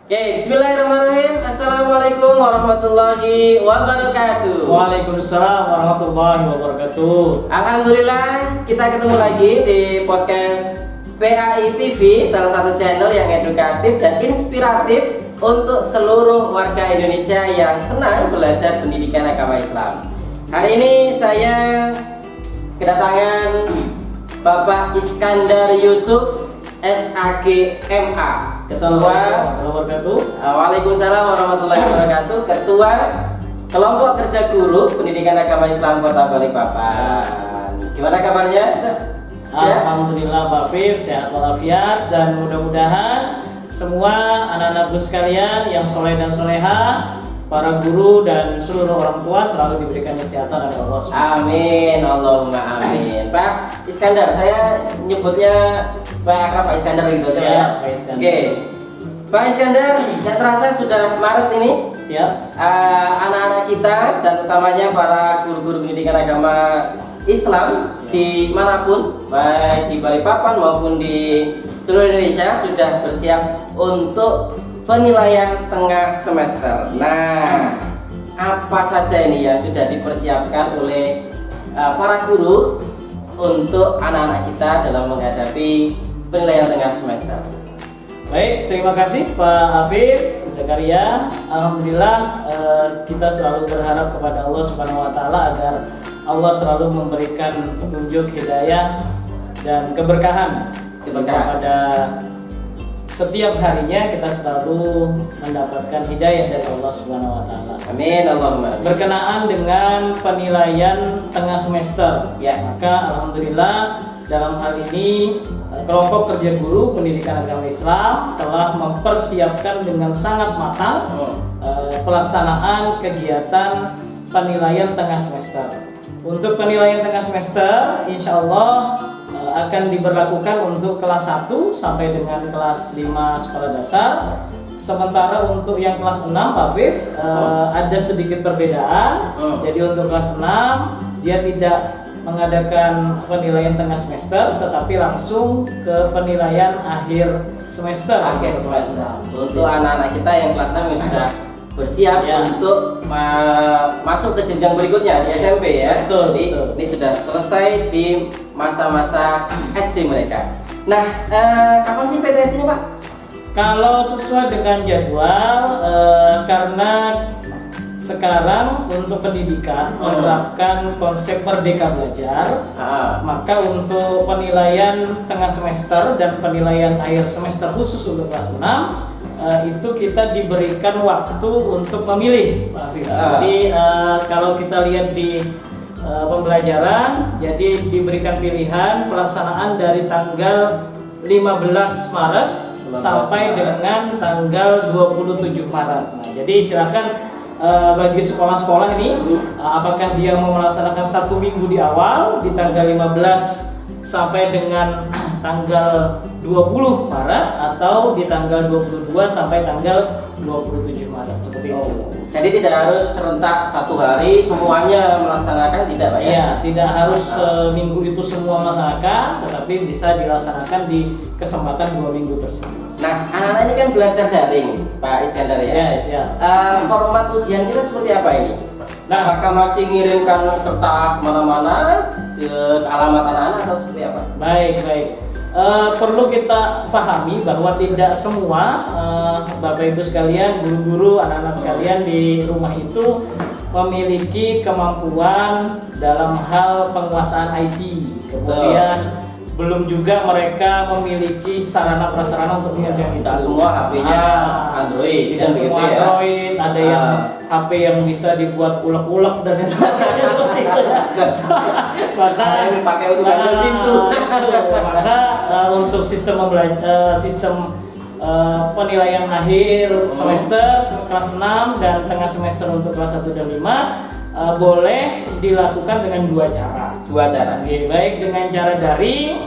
Oke, bismillahirrahmanirrahim. Assalamualaikum warahmatullahi wabarakatuh. Waalaikumsalam warahmatullahi wabarakatuh. Alhamdulillah, kita ketemu lagi di podcast PAI TV, salah satu channel yang edukatif dan inspiratif untuk seluruh warga Indonesia yang senang belajar pendidikan agama Islam. Hari ini saya kedatangan Bapak Iskandar Yusuf SAG MA, Ketua. Waalaikumsalam warahmatullahi wabarakatuh. Ketua Kelompok Kerja Guru Pendidikan Agama Islam Kota Balikpapan. Gimana kabarnya? Alhamdulillah Pak Fif, sehat walafiat, dan mudah-mudahan semua anak-anakku sekalian yang soleh dan soleha, para guru dan seluruh orang tua selalu diberikan kesehatan oleh Allah SWT. Amin, Allahumma amin. Pak Iskandar, saya nyebutnya Pak Akrab Pak Iskandar gitu ya. Pak Iskandar. Oke, Pak Iskandar, tidak terasa sudah Maret ini. Siap. Anak-anak kita dan utamanya para guru-guru pendidikan agama Islam dimanapun, baik di Balikpapan maupun di seluruh Indonesia, sudah bersiap untuk penilaian tengah semester. Nah, apa saja ini yang sudah dipersiapkan oleh para guru untuk anak-anak kita dalam menghadapi penilaian tengah semester? Baik, terima kasih Pak Afif Zakaria. Alhamdulillah, kita selalu berharap kepada Allah Subhanahu wa Ta'ala agar Allah selalu memberikan petunjuk, hidayah, dan keberkahan kepada setiap harinya. Kita selalu mendapatkan hidayah dari Allah Subhanahu wa Ta'ala. Amin, Allahumma amin. Berkenaan dengan penilaian tengah semester, Ya. maka alhamdulillah dalam hal ini Kelompok Kerja Guru Pendidikan Agama Islam telah mempersiapkan dengan sangat matang pelaksanaan kegiatan penilaian tengah semester. Untuk penilaian tengah semester, insya Allah akan diberlakukan untuk kelas 1 sampai dengan kelas 5 sekolah dasar. Sementara untuk yang kelas 6, Pak Fif, ada sedikit perbedaan. Jadi untuk kelas 6 dia tidak mengadakan penilaian tengah semester, tetapi langsung ke penilaian akhir semester. Untuk anak-anak kita yang kelas 6 yang sudah bersiap untuk masuk ke jenjang berikutnya di SMP ya. Betul. Ini sudah selesai di masa-masa SD mereka. Nah, kapan sih PTS ini, Pak? Kalau sesuai dengan jadwal, karena sekarang untuk pendidikan menerapkan konsep merdeka belajar, maka untuk penilaian tengah semester dan penilaian akhir semester khusus untuk kelas 6 itu kita diberikan waktu untuk memilih, Pak Afif. Jadi kalau kita lihat di pembelajaran, jadi diberikan pilihan pelaksanaan dari tanggal 15 Maret sampai dengan tanggal 27 Maret. Nah, jadi silakan bagi sekolah-sekolah ini, apakah dia mau melaksanakan 1 minggu di awal di tanggal 15 sampai dengan tanggal 20 Maret atau di tanggal 22 sampai tanggal 27 Maret seperti itu. Jadi tidak harus serentak 1 hari semuanya melaksanakan, tidak, Pak ya? Iya, tidak harus minggu itu semua melaksanakan, tetapi bisa dilaksanakan di kesempatan 2 minggu tersebut. Nah, anak-anak ini kan belajar daring, Pak Iskandar ya? Yes, ya. Format ujian kita seperti apa ini? Nah, apakah masih ngirimkan kertas kemana-mana ke alamat anak-anak atau seperti apa? Baik. Perlu kita pahami bahwa tidak semua Bapak Ibu sekalian, guru-guru, anak-anak sekalian di rumah itu memiliki kemampuan dalam hal penguasaan IT. Kemudian belum juga mereka memiliki sarana prasarana untuk mengerjakan itu. Tidak semua HP-nya Android. Tidak semua begitu, Android, ada yang HP yang bisa dibuat ulek-ulek dan sebagainya. Maka ini pakai untuk ambil pintu. Maka untuk sistem penilaian akhir semester kelas 6 dan tengah semester untuk kelas 1 dan 5 boleh dilakukan dengan 2 cara. Baik dengan cara daring,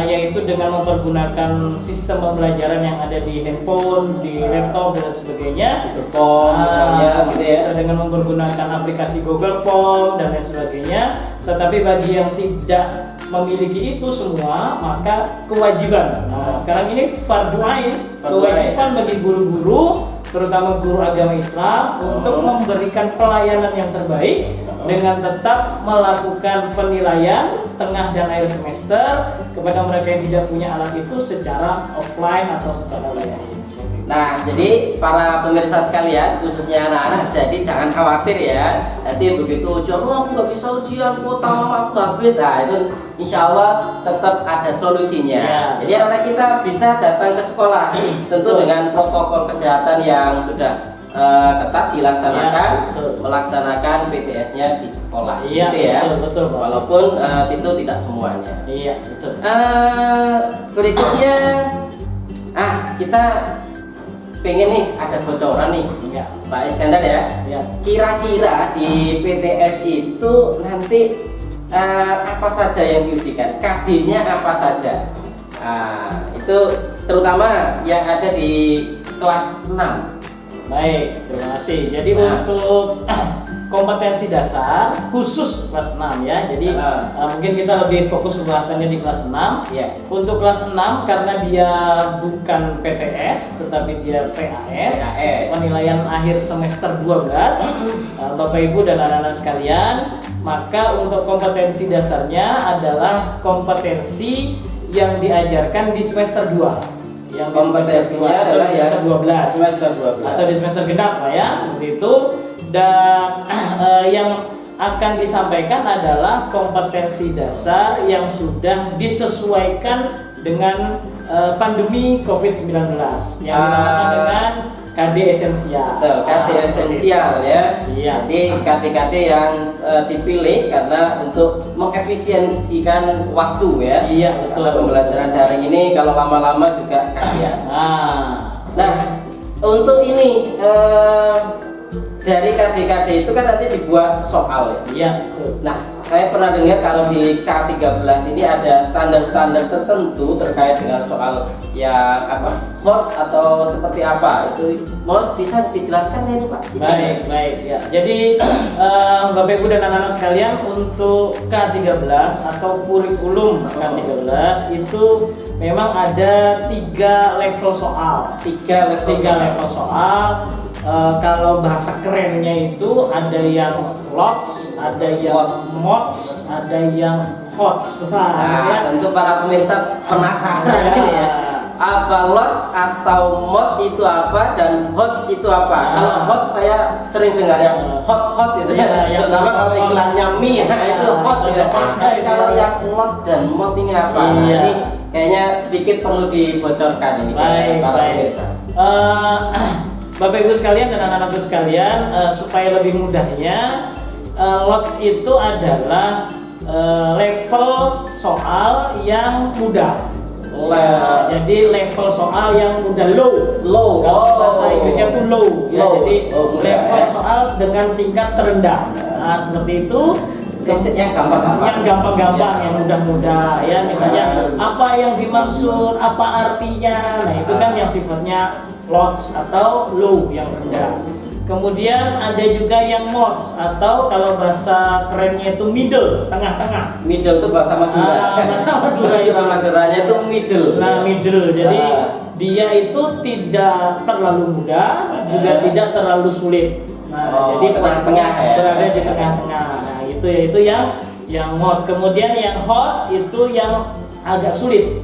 yaitu dengan mempergunakan sistem pembelajaran yang ada di handphone, di laptop dan sebagainya. Misalnya, bisa dengan mempergunakan aplikasi Google Form dan lain sebagainya. Tetapi bagi yang tidak memiliki itu semua, maka kewajiban. Nah, sekarang ini fardu ain, kewajiban bagi guru-guru, terutama guru agama Islam, untuk memberikan pelayanan yang terbaik dengan tetap melakukan penilaian tengah dan akhir semester kepada mereka yang tidak punya alat itu secara offline atau secara layanan. Nah, jadi para pemirsa sekalian, khususnya anak-anak, jadi jangan khawatir ya. Nanti begitu ujian, aku nggak bisa ujian, kuota mama aku habis. Nah, itu insya Allah tetap ada solusinya. Ya. Jadi anak kita bisa datang ke sekolah, tentu dengan protokol kesehatan yang sudah ketat dilaksanakan, melaksanakan PTS-nya di sekolah. Iya, gitu ya. betul, Pak. Walaupun itu tidak semuanya. Iya, betul. Berikutnya, kita pengen nih ada bocoran nih, Ya. Pak Iskandar ya. Ya. Kira-kira di PTS itu nanti apa saja yang diujikan? KD-nya apa saja? Itu terutama yang ada di kelas 6. Baik, terima kasih. Jadi untuk kompetensi dasar khusus kelas 6 ya. Jadi mungkin kita lebih fokus pembahasannya di kelas 6. Yeah. Untuk kelas 6 karena dia bukan PTS tetapi dia PAS, penilaian akhir semester 12. Bapak Ibu dan anak-anak sekalian, maka untuk kompetensi dasarnya adalah kompetensi yang diajarkan di semester 2. Yang kompetensinya adalah semester 12. Semester 12 atau di semester genap Pak ya, seperti itu. Dan yang akan disampaikan adalah kompetensi dasar yang sudah disesuaikan dengan pandemi COVID-19 yang dinamakan dengan KD esensial. Betul, KD esensial ya. Iya. Jadi KD-KD yang dipilih karena untuk mengefisiensikan waktu ya. Iya, betul. Karena pembelajaran daring ini kalau lama-lama juga kasihan. Nah, untuk ini dari KD-KD itu kan nanti dibuat soal ya. Iya, betul. Nah, saya pernah dengar kalau di K13 ini ada standar-standar tertentu terkait dengan soal ya hot atau seperti apa. Itu mau bisa dijelaskan ini Pak? Baik ya. Jadi Bapak Ibu dan anak-anak sekalian, untuk K13 atau kurikulum K13 itu memang ada 3 level soal. 3 level soal. Kalau bahasa kerennya itu ada yang lots, ada yang mods, ada yang hots. Nah, tentu para pemirsa penasaran ini ya. Apa lot atau mod itu apa dan hot itu apa? Kalau hot saya sering dengar yang hot itu ya. Terutama kalau iklannya mie itu hot ya. Kalau yang lot dan mod ini apa? Nah, ini kayaknya sedikit perlu dibocorkan ini para pemirsa. Bapak Ibu sekalian dan anak-anakku sekalian, supaya lebih mudahnya, lots itu adalah level soal yang mudah. Jadi level soal yang mudah, low. Bahasa Inggrisnya itu low. Ya, jadi level soal dengan tingkat terendah. Nah, seperti itu. Yang gampang-gampang, yang mudah-mudah ya. Misalnya apa yang dimaksud, apa artinya. Nah, itu kan yang sifatnya lots atau low yang rendah. Kemudian ada juga yang mods atau kalau bahasa kerennya itu middle, tengah-tengah. Middle itu bahasa Madura. Bahasa Maduranya itu middle. Nah, middle. Jadi dia itu tidak terlalu mudah, juga tidak terlalu sulit. Nah, jadi tengah-tengah ya. Berada di tengah-tengah. Nah, itu yang mods. Kemudian yang hots itu yang agak sulit.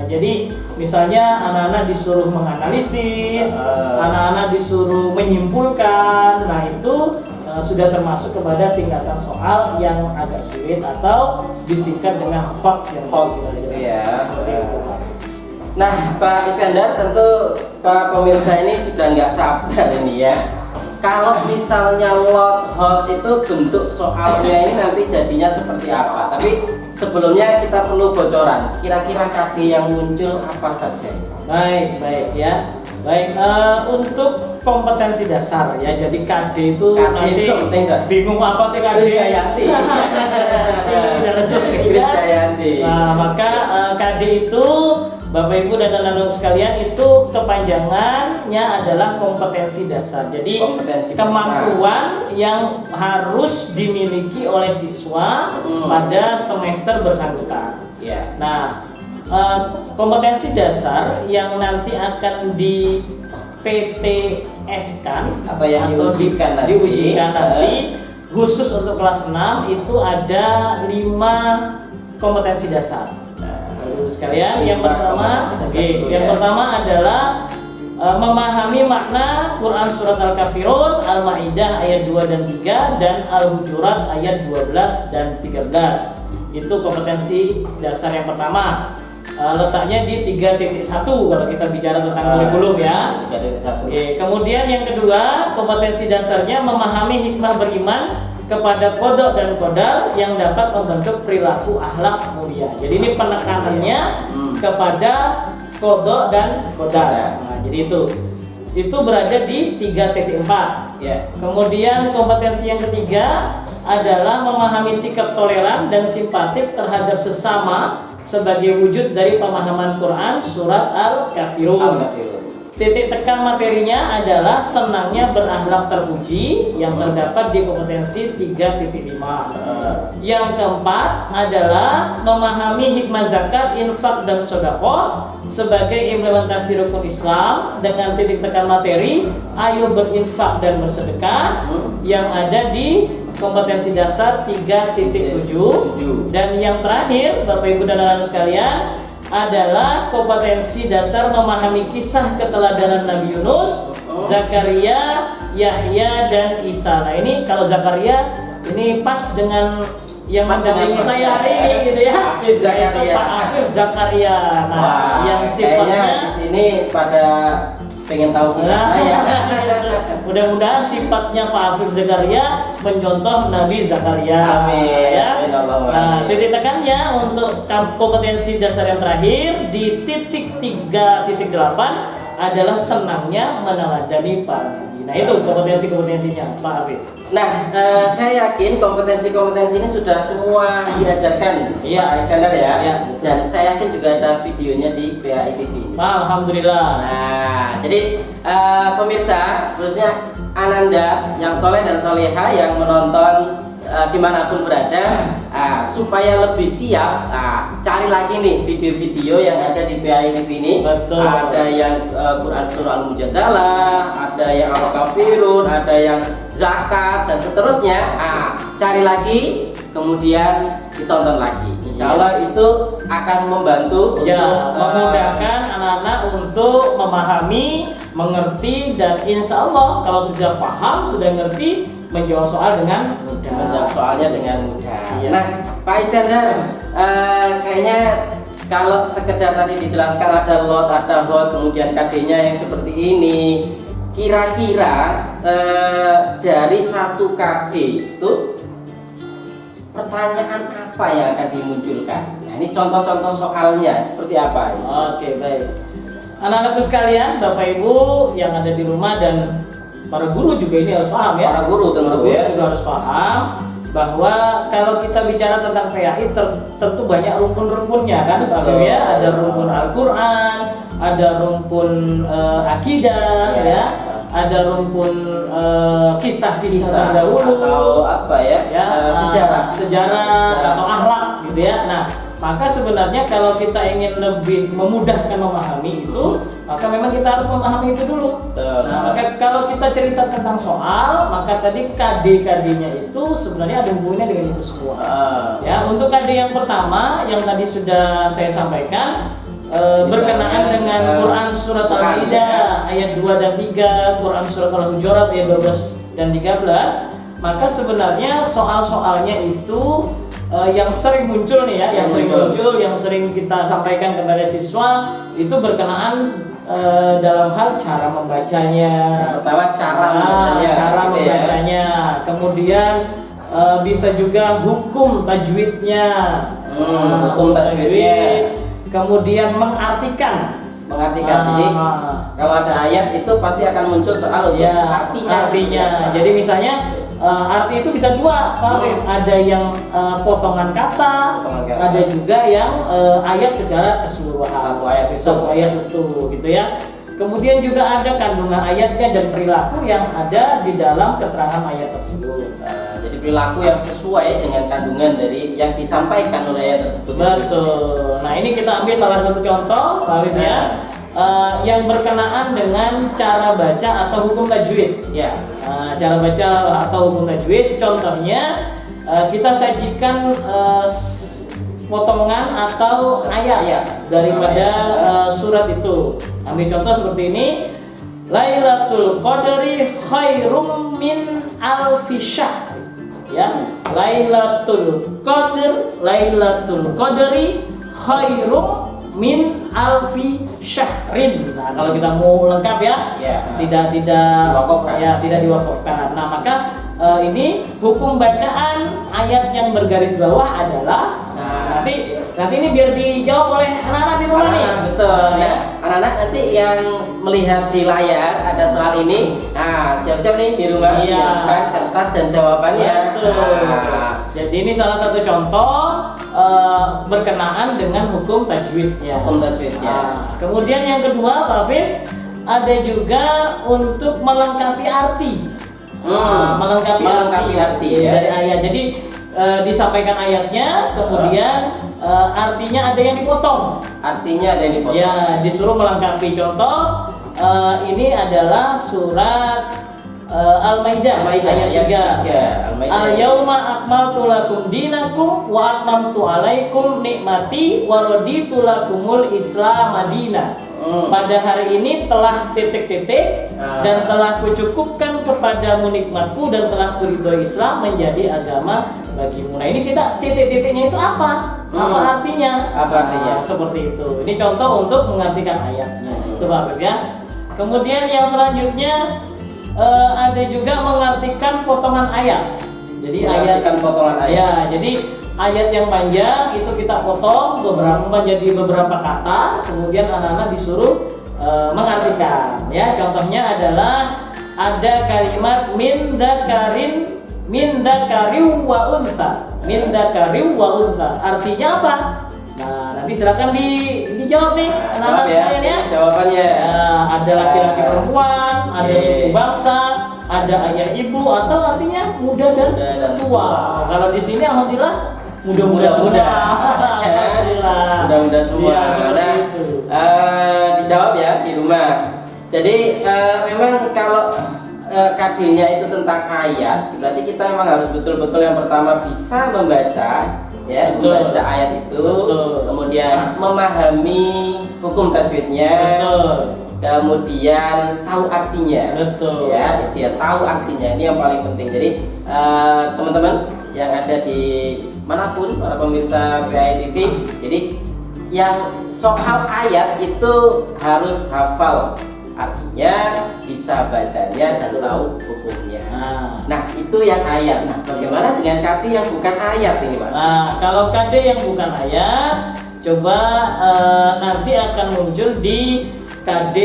Jadi misalnya anak-anak disuruh menganalisis, anak-anak disuruh menyimpulkan. Nah, itu sudah termasuk kepada tingkatan soal yang agak sulit atau disingkat dengan hot yang ya. Nah, Pak Iskandar, tentu Pak pemirsa ini sudah nggak sabar ini ya. Kalau misalnya lot hot itu bentuk soalnya ini nanti jadinya seperti apa? Tapi sebelumnya kita perlu bocoran. Kira-kira KD yang muncul apa saja? Baik ya. Untuk kompetensi dasar ya. Jadi KD itu KD nanti itu penting, kan? bingung apa tuh KD. Krisdayanti. Nah, maka KD itu Bapak Ibu dan anak-anak sekalian itu kepanjangannya adalah kompetensi dasar. Jadi Kompetensi kemampuan yang harus dimiliki oleh siswa pada semester bersangkutan. Ya. Nah, kompetensi dasar yang nanti akan di PTS-kan atau yang diujikan nanti khusus untuk kelas 6 itu ada 5 kompetensi dasar. Nah, sekalian, yang pertama, yang pertama adalah memahami makna Quran surat Al-Kafirun, Al-Maidah ayat 2 dan 3 dan Al-Hujurat ayat 12 dan 13. Itu kompetensi dasar yang pertama. Letaknya di 3.1 kalau kita bicara tentang kurikulum ya. 3.1. Oke, kemudian yang kedua, kompetensi dasarnya memahami hikmah beriman kepada kodok dan kodar yang dapat membentuk perilaku akhlak mulia. Jadi ini penekanannya kepada kodok dan kodar. Nah, jadi itu berada di 3.4. Ya. Kemudian kompetensi yang ketiga adalah memahami sikap toleran dan simpatik terhadap sesama sebagai wujud dari pemahaman Quran surat Al-Kafirun. Titik tekan materinya adalah senangnya berakhlak terpuji yang terdapat di kompetensi 3.5. Yang keempat adalah memahami hikmah zakat, infak dan sedekah sebagai implementasi rukun Islam dengan titik tekan materi ayo berinfak dan bersedekah yang ada di kompetensi dasar 3.7. Dan yang terakhir Bapak Ibu dan anak-anak sekalian adalah kompetensi dasar memahami kisah keteladanan Nabi Yunus, Zakaria, Yahya dan Isa. Nah, ini kalau Zakaria ini pas dengan yang mendampingi saya hari ini gitu ya. Hafiz Zakaria. Pak Hafiz Zakaria. Nah, wah, yang sifatnya di sini pada pengen tahu kisah saya. Mudah-mudahan sifatnya Pak Hafiz Zakaria mencontoh Nabi Zakaria. Amin. Ya. Nah, Amin. titik tekannya untuk kompetensi dasar yang terakhir di titik 3.8 adalah senangnya meneladani para nabi. Nah, itu kompetensinya Pak Hafiz. Nah, saya yakin kompetensi-kompetensi ini sudah semua diajarkan Pak Iskandar ya. Dan saya yakin juga ada videonya di PHI TV. Alhamdulillah. Nah, jadi pemirsa, khususnya Ananda yang soleh dan soleha yang menonton dimanapun berada, supaya lebih siap, cari lagi nih video-video yang ada di PHI TV ini. Betul. Ada yang Quran surah Al-Mujadalah, ada yang Al-Kafirun, ada yang zakat dan seterusnya. Cari lagi, kemudian ditonton lagi. Insya Allah itu akan membantu Ya, untuk memudahkan anak-anak untuk memahami, mengerti, dan insya Allah kalau sudah paham, sudah ngerti, menjawab soal dengan mudah. menjawab soalnya dengan mudah. Iya. Nah, Pak Iskandar, kayaknya kalau sekedar tadi dijelaskan ada lot, ada hot, kemudian KD-nya yang seperti ini, kira-kira dari satu KD itu pertanyaan apa yang akan dimunculkan? Nah, ini contoh-contoh soalnya seperti apa? Oke, baik. Anak-anakku sekalian, Bapak Ibu yang ada di rumah dan para guru juga ini harus paham ya. Para guru tentu ya juga harus paham bahwa kalau kita bicara tentang PHI tentu banyak rumpun-rumpunnya kan Pak Habib ya. Ada rumpun Al-Quran, ada rumpun akidah ya. Ada rumpun kisah-kisah terdahulu atau apa ya, sejarah atau akhlak gitu ya. Nah, maka sebenarnya kalau kita ingin lebih memudahkan memahami itu, maka memang kita harus memahami itu dulu. Nah, maka kalau kita cerita tentang soal, maka tadi KD-KD-nya itu sebenarnya ada hubungannya dengan itu semua. Ya, untuk KD yang pertama yang tadi sudah saya sampaikan, berkenaan dengan Quran surat Al-Maidah ayat 2 dan 3, Quran surat Al-Hujurat ayat 12 dan 13, maka sebenarnya soal-soalnya itu yang sering muncul nih ya, yang sering kita sampaikan kepada siswa itu berkenaan dalam hal cara membacanya. Yang pertama cara membacanya. Kemudian bisa juga hukum tajwidnya. Hukum tajwidnya. Kemudian mengartikan mengartikan. Jadi kalau ada ayat itu pasti akan muncul soal untuk artinya. Jadi misalnya arti itu bisa dua, Pak. Ada yang potongan kata, ada juga yang ayat secara keseluruhan. Satu ayat itu, gitu ya. Kemudian juga ada kandungan ayatnya dan perilaku yang ada di dalam keterangan ayat tersebut. Jadi perilaku yang sesuai dengan kandungan dari yang disampaikan oleh ayat tersebut. Betul. Nah, ini kita ambil salah satu contoh, Pak Arif ya. Yang berkenaan dengan cara baca atau hukum tajwid. Ya. Cara baca atau hukum tajwid, contohnya kita sajikan potongan atau ayat daripada surat itu. Ambil contoh seperti ini. Lailatul Qadri khairum min alfi syahr. Ya, Lailatul Qadri khairum min alfi syahrin. Nah, kalau kita mau lengkap tidak diwakafkan. Nah, maka ini hukum bacaan ayat yang bergaris bawah adalah nanti ini biar dijawab oleh anak-anak di rumah nih. Betul ya. Anak-anak nanti yang melihat di layar ada soal ini. Nah, siap-siap nih di rumah siapkan kertas dan jawabannya. Jadi ini salah satu contoh berkenaan dengan hukum tajwid ya. Kemudian yang kedua, Pak Afif, ada juga untuk melengkapi arti. Melengkapi arti dari ayat. Jadi disampaikan ayatnya, kemudian artinya ada yang dipotong. Ya, disuruh melengkapi. Contoh ini adalah surat Al-Maidah ayat 3. Al-yauma akmaltu lakum dinakum wa atmamtu alaikum nikmati wa raditu lakumul Islam madinah. Pada hari ini telah dan telah kucukupkan kepadamu nikmatku dan telah kuridhoi Islam menjadi agama bagimu. Nah, ini kita titik-titiknya itu apa? Apa artinya? Seperti itu. Ini contoh untuk mengartikan ayatnya. Itu Pak ya. Kemudian yang selanjutnya ada juga mengartikan potongan ayat. Jadi jadi ayat yang panjang itu kita potong menjadi beberapa kata, kemudian anak-anak disuruh mengartikan. Ya, contohnya adalah ada kalimat min dzakarin wa unsa. Artinya apa? Nah, nanti silakan dijawab nih anak-anak sekalian ya. Jawabannya. Ada laki-laki perempuan, ada suku bangsa, ada ayah ibu, atau artinya muda dan tua. Kalau di sini alhamdulillah muda-muda semua. Muda-muda semua. Dijawab ya di rumah. Jadi memang kalau KD-nya itu tentang ayat, berarti kita memang harus betul-betul yang pertama bisa membaca membaca ayat itu, kemudian memahami hukum tajwidnya, kemudian tahu artinya. Tahu artinya, ini yang paling penting. Jadi teman-teman yang ada di manapun, para pemirsa PAI TV, jadi yang soal ayat itu harus hafal artinya, bisa bacanya dan tahu hukumnya. Nah, itu yang ayat. Nah, bagaimana dengan KD yang bukan ayat ini, Pak? Nah, kalau KD yang bukan ayat, coba nanti akan muncul di KD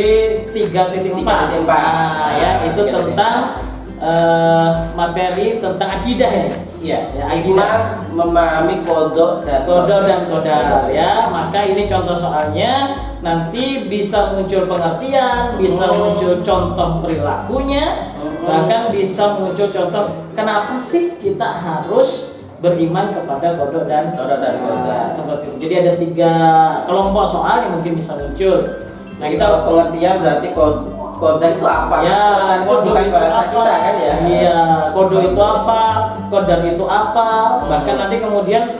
3.4. Itu tentang materi tentang akidah ya. Akidah, memahami kodok dan kodar ya. Maka ini contoh soalnya, nanti bisa muncul pengertian, bisa muncul contoh perilakunya, bahkan bisa muncul contoh kenapa sih kita harus beriman kepada kodok dan kodar. Seperti itu. Jadi ada 3 kelompok soal yang mungkin bisa muncul. Nah, kita pengertian berarti kodar itu apa? Kodok bukan bahasa kita kan ya? Iya, kodok itu apa? Kodar itu apa? Bahkan nanti kemudian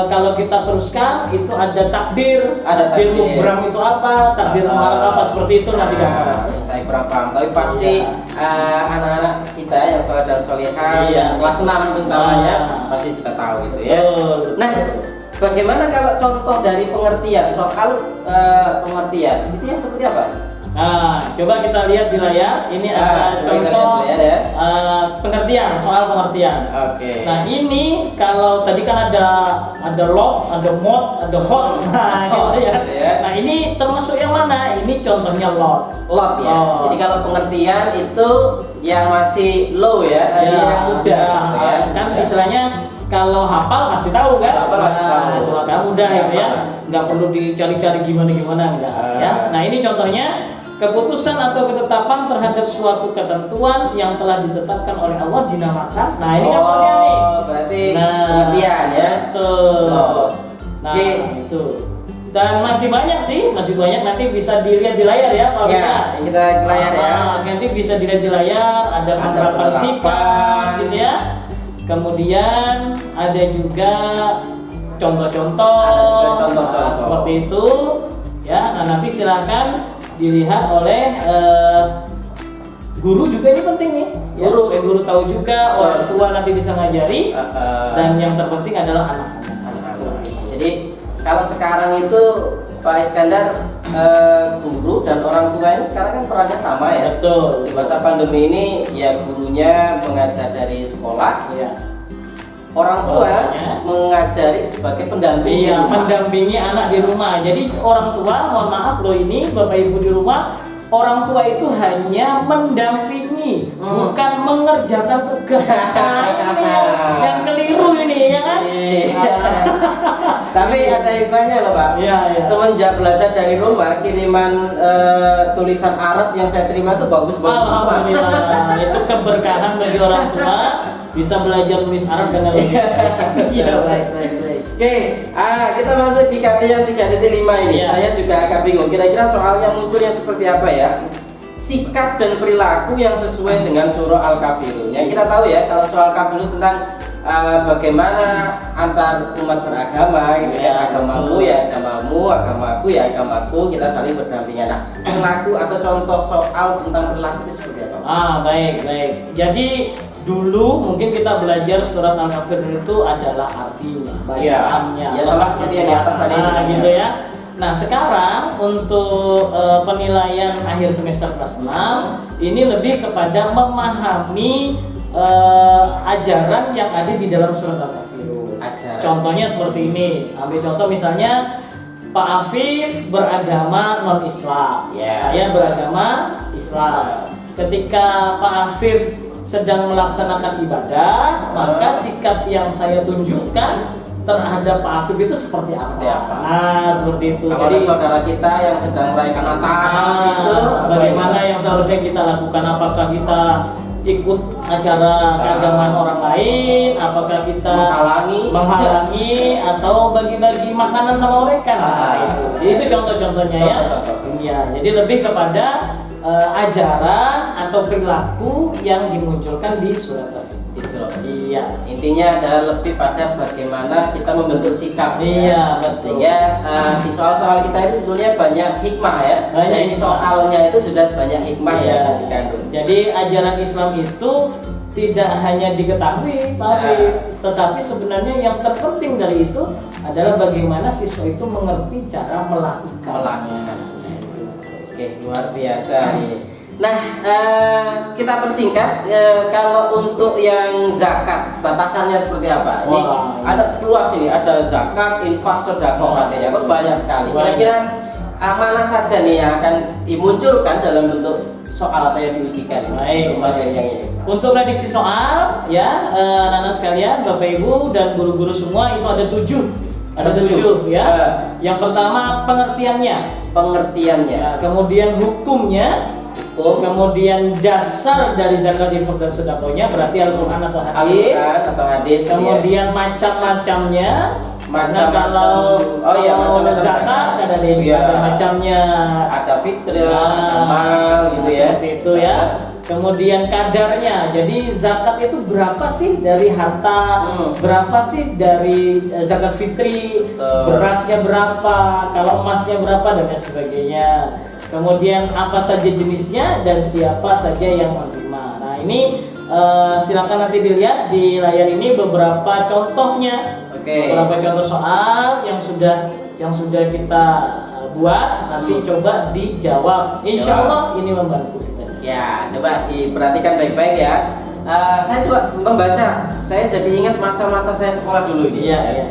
kalau kita teruskan itu ada takbir. Mughram itu apa? Takbir mu'allaq apa? Seperti itu nanti kan. Saya kurang paham, tapi pasti anak-anak kita yang soleh dan solehah yang kelas 6 utamanya pasti sudah tahu itu ya. Nah, bagaimana kalau contoh dari pengertian soal pengertian itu yang seperti apa? Nah, coba kita lihat di layar. Ini ada contoh ya. Pengertian, soal pengertian. Oke. Nah, ini kalau tadi kan ada log, ada mod, ada hot. Nah, gitu ya. Nah, ini termasuk yang mana? Ini contohnya lot. Lot ya. Jadi kalau pengertian itu yang masih low ya, yang mudah gitu ya. Kan istilahnya kalau hafal pasti tahu kan? Hafal pasti tahu. Kalau kamu mudah gitu ya. Nggak perlu dicari-cari gimana enggak ya. Nah, ini contohnya keputusan atau ketetapan terhadap suatu ketentuan yang telah ditetapkan oleh Allah dinamakan. Nah, ini contohnya nih. Berarti pengertian ya. Betul. Nah, itu. Dan masih banyak sih, masih banyak, nanti bisa dilihat di layar ya, Pak. Ya, kita di layar ya. Nanti bisa dilihat di layar, ada beberapa sifat gitu ya. Kemudian ada juga contoh-contoh seperti itu ya. Nah, nanti silakan dilihat oleh guru juga, ini penting nih ya, supaya guru tahu juga, orang tua nanti bisa ngajari, dan yang terpenting adalah anak-anak. Jadi kalau sekarang itu Pak Iskandar, guru dan orang tua ini sekarang kan perannya sama ya. Betul. Di masa pandemi ini ya gurunya mengajar dari sekolah, ya. Orang tua mengajari sebagai pendamping. Iya, mendampingi anak di rumah. Jadi orang tua, mohon maaf loh ini Bapak Ibu di rumah, orang tua itu hanya mendampingi, bukan mengerjakan tugas. Nah, ini yang keliru ini ya kan? Tapi ada hikmahnya loh Pak. Iya. Semenjak belajar dari rumah, kiriman tulisan Arab yang saya terima itu bagus-bagus semua. Alhamdulillah, itu keberkahan bagi orang tua. Bisa belajar tulis Arab dengan lebih baik. Iya, baik. Oke, kita masuk di KD yang 3.5 ini. Ya. Saya juga agak bingung. Kira-kira soal yang muncul yang seperti apa ya? Sikap dan perilaku yang sesuai dengan surah Al-Kafirun. Yang kita tahu ya, kalau soal Kafirun tentang bagaimana antar umat beragama, gitu ya, agamamu ya agamamu, agamaku ya agamaku, kita saling berdampingan. Nah, perilaku atau contoh soal tentang perilaku itu seperti apa? Baik. Jadi dulu mungkin kita belajar surat Al-Kafirun itu adalah artinya, bacaannya. Ya, sama seperti yang di atas tadi. Gitu ya. Nah, sekarang untuk penilaian akhir semester kelas 6 ini lebih kepada memahami ajaran yang ada di dalam surat Al-Kafirun. Contohnya seperti ini. Ambil contoh misalnya Pak Afif beragama non-Islam. Saya beragama Islam. Ketika Pak Afif sedang melaksanakan ibadah, maka sikap yang saya tunjukkan terhadap Pak Afif itu seperti apa? Nah, seperti itu. Kalau jadi saudara kita yang sedang merayakan Natal itu bagaimana yang seharusnya kita lakukan? Apakah kita ikut acara keagamaan orang lain? Apakah kita menghalangi atau bagi-bagi makanan sama mereka? Itu contoh-contohnya ya. Iya, jadi lebih kepada ajaran atau perilaku yang dimunculkan di surat tersebut. Iya. Intinya adalah lebih pada bagaimana kita membentuk sikap. Iya, betul. Sehingga di soal-soal kita itu sebetulnya banyak hikmah ya. Jadi soalnya itu sudah banyak hikmah ya dikandung. Jadi ajaran Islam itu tidak hanya diketahui, Pak Arif, tetapi sebenarnya yang terpenting dari itu adalah bagaimana siswa itu mengerti cara melakukannya. Oke, luar biasa nih. Nah, kita persingkat. Kalau untuk yang zakat, batasannya seperti apa? Ini ada luas ini, ada zakat, infak, sedekah, katanya. Kok banyak sekali. Kira-kira mana saja nih yang akan dimunculkan dalam bentuk soal atau yang diujikan? Baik. Yang ini. Untuk prediksi soal, ya, anak-anak sekalian, Bapak Ibu dan guru-guru semua itu ada 7. Ada 7 ya. Yang pertama pengertiannya. Ya, kemudian hukumnya, kemudian dasar dari zakat, infak dan sedekahnya berarti Al-Qur'an atau hadis. Kemudian macam-macamnya. Karena kalau zakat ada macamnya. Ada fitrah, amal gitu ya. Seperti itu ya. Kemudian kadarnya, jadi zakat itu berapa sih dari harta, berapa sih dari zakat fitri, berasnya berapa, kalau emasnya berapa dan lain sebagainya. Kemudian apa saja jenisnya dan siapa saja yang menerima. Nah ini silakan nanti dilihat di layar ini beberapa contohnya beberapa contoh soal yang sudah kita buat, nanti coba dijawab. Insya Allah ini membantu kita. Ya, coba diperhatikan baik-baik ya. Saya coba membaca, saya jadi ingat masa-masa saya sekolah dulu ini. Iya.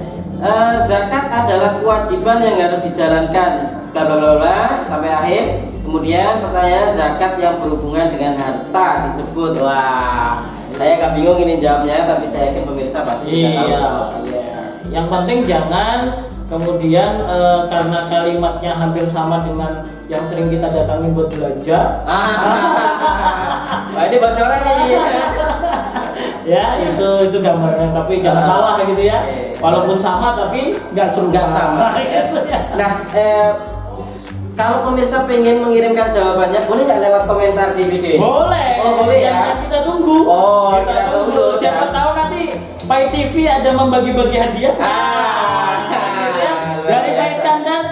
Zakat adalah kewajiban yang harus dijalankan, bla bla bla bla sampai akhir. Kemudian pertanyaan, zakat yang berhubungan dengan harta disebut. Wah, saya agak bingung ini jawabnya, tapi saya yakin pemirsa pasti sudah tahu. Iya. Yang penting jangan kemudian karena kalimatnya hampir sama dengan yang sering kita datangi buat belanja. Wah, ini bocoran ini. Ya, itu gambarnya, tapi jangan salah gitu ya. Walaupun sama tapi nggak seru. Nggak sama. Gitu ya. Nah, kalau pemirsa pengen mengirimkan jawabannya, boleh nggak lewat komentar di video ini? Boleh. Oh, boleh ya. Kita tunggu. Oh, kita tunggu. Siapa tahu nanti Pai TV ada membagi-bagi hadiah. Gitu ya. Dari Pak Iskandar.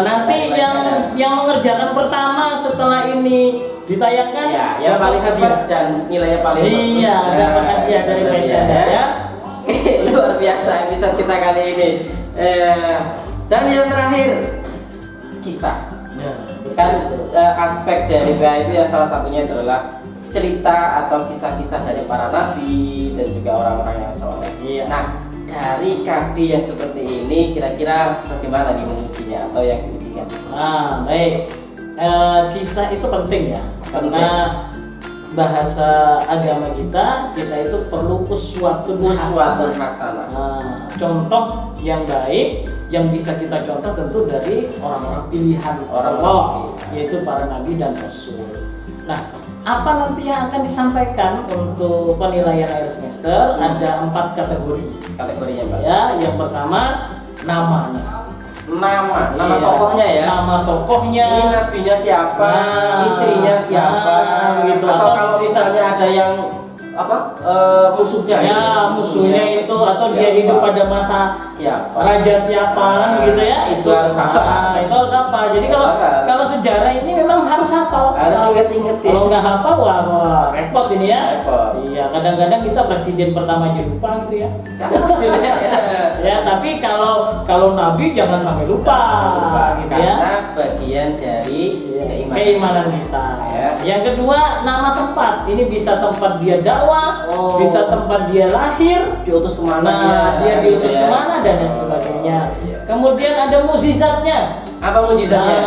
Nanti yang mengerjakan pertama setelah ini ditayangkan, ya, yang paling hebat dan nilainya paling bagus. Iya, dapat hadiah dari Pak Iskandar ya. Luar biasa episode kita kali ini. Dan yang terakhir, kisah. Kan aspek dari PA itu ya salah satunya adalah cerita atau kisah-kisah dari para nabi dan juga orang-orang yang soleh. Iya. Nah, dari KD yang seperti ini kira-kira bagaimana nih mengujinya atau yang diujikan? Baik. Kisah itu penting ya, karena bahasa agama kita itu perlu uswatun hasanah. Contoh yang baik yang bisa kita contoh tentu dari orang-orang pilihan Allah, yaitu para nabi dan rasul. Nah, apa nanti yang akan disampaikan untuk penilaian akhir semester? Ada 4 kategori. Kategorinya, Mbak. Ya, yang pertama namanya. Nama Iya, tokohnya ya. Nama tokohnya. Ini nabinya siapa, istrinya siapa, gitu. Atau kalau misalnya ada yang musuhnya. Ya, musuhnya itu atau dia hidup pada masa siapa, raja siapa kan gitu ya. Itu harus hafal. Itu harus hafal. Jadi kalau sejarah ini memang harus hafal. Harus inget-ingetin. Kalau nggak hafal wah repot ini ya. Repot. Iya, kadang-kadang kita presiden pertama aja lupa gitu ya. Ya, tapi kalau nabi jangan sampai lupa gitu ya. Karena bagian dari keimanan kita. Ya. Yang kedua, nama tempat. Ini bisa tempat dia dakwah, Oh. bisa tempat dia lahir, diutus kemana dia diutus gitu ya. kemana dan lain sebagainya. Iya. Kemudian ada mukjizatnya. Apa mukjizatnya?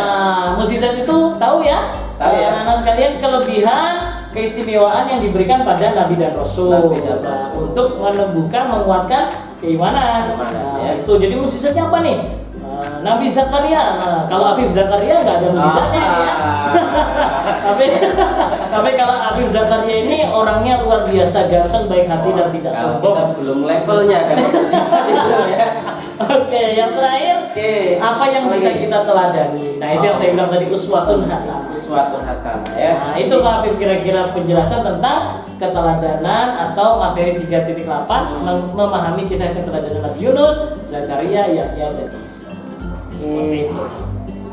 Mukjizat itu tahu ya? Tahu ya. Anak-anak sekalian, kelebihan, keistimewaan yang diberikan pada nabi dan rasul, Nabi dan rasul. untuk menumbuhkan, menguatkan keimanan. Ya. Itu jadi mukjizatnya apa nih? Nabi Zakaria. Nah, kalau Habib Zakaria nggak ada mukjizatnya ya. Tapi kalau Habib Zakaria ini orangnya luar biasa ganteng, baik hati dan tidak Kalau sombong. kita belum levelnya kan mukjizat itu ya. Oke, yang terakhir, apa yang bisa lagi? kita teladani? Nah, itu yang saya bilang tadi, uswatun hasanah. Uswatun hasanah ya. Nah, itu Kak Afif kira-kira penjelasan tentang keteladanan atau materi 3.8 memahami kisah keteladanan Nabi Yunus, Zakaria, Yahya, dan Isa. Oke.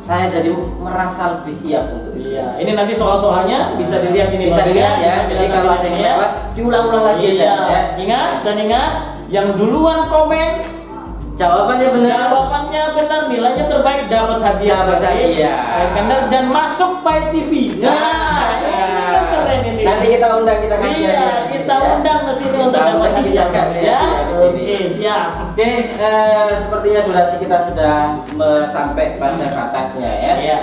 Saya jadi merasa lebih siap untuk itu. Iya, ini nanti soal-soalnya bisa dilihat ini. Bisa Bang, dilihat ya. Jadi kalau ada yang lewat diulang-ulang lagi iya. aja ya. Ingat, yang duluan komen Jawabannya benar. jawabannya benar, nilainya terbaik, dapat hadiah. Dapat dari hadiah. Pak Iskandar dan masuk Pai TV. Ini keren ini. Nanti kita undang, kita kasih Iya, hadiah. kita Ya. undang ke sini untuk Kita dapat undang, kita hadiah. kasih Ya, hadiah di sini. oke, siap. Oke, sepertinya durasi kita sudah sampai pada batasnya ya. Iya.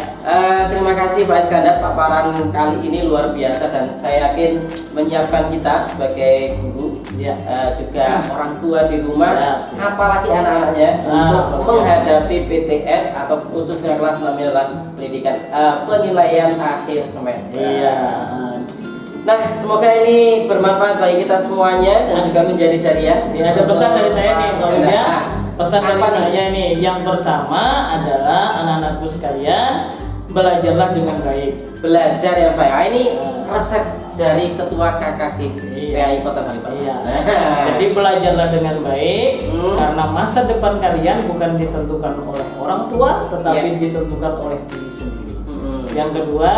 Terima kasih Pak Iskandar, paparan kali ini luar biasa dan saya yakin menyiapkan kita sebagai guru, Iya. juga orang tua di rumah, Ya, apalagi anak-anaknya untuk betul. menghadapi PTS atau khususnya kelas 6 adalah pendidikan penilaian akhir semester. Iya. Nah, semoga ini bermanfaat bagi kita semuanya dan juga menjadi jariah. Ini ada pesan dari saya nih, Pak Wim, ya. Nah, Pesan dari apa nih? saya nih, yang pertama adalah anak-anakku sekalian, belajarlah dengan baik. Belajar yang baik. Ini resep dari Ketua KKD Iya. PAI Kota Balikpapan. Iya. Nah, Jadi belajarlah dengan baik, Hmm. karena masa depan kalian bukan ditentukan oleh orang tua, tetapi Iya. ditentukan oleh diri sendiri. mm-mm. Yang kedua,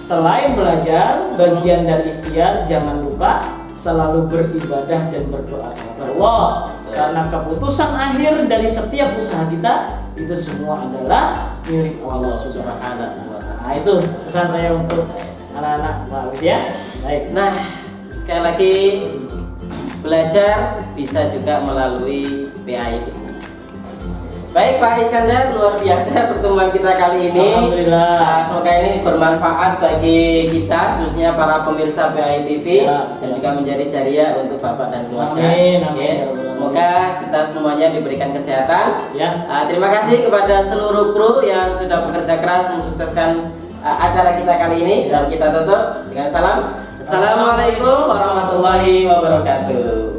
selain belajar, bagian dari ikhtiar jangan lupa selalu beribadah dan berdoa kepada Allah. Karena keputusan akhir dari setiap usaha kita itu semua adalah milik Allah Subhanahu wa Ta'ala. Nah, itu pesan saya untuk anak-anak Pak Widya. Baik. Nah, sekali lagi belajar bisa juga melalui PAITV. Baik Pak Iskandar, luar biasa pertemuan kita kali ini. Alhamdulillah. Semoga ini bermanfaat bagi kita, khususnya para pemirsa PAITV, dan juga menjadi jariah untuk Bapak dan keluarga. Amin, Oke. amin. Semoga kita semuanya diberikan kesehatan. Ya. Terima kasih kepada seluruh kru yang sudah bekerja keras mensukseskan acara kita kali ini, dan kita tutup dengan salam. Assalamualaikum warahmatullahi wabarakatuh.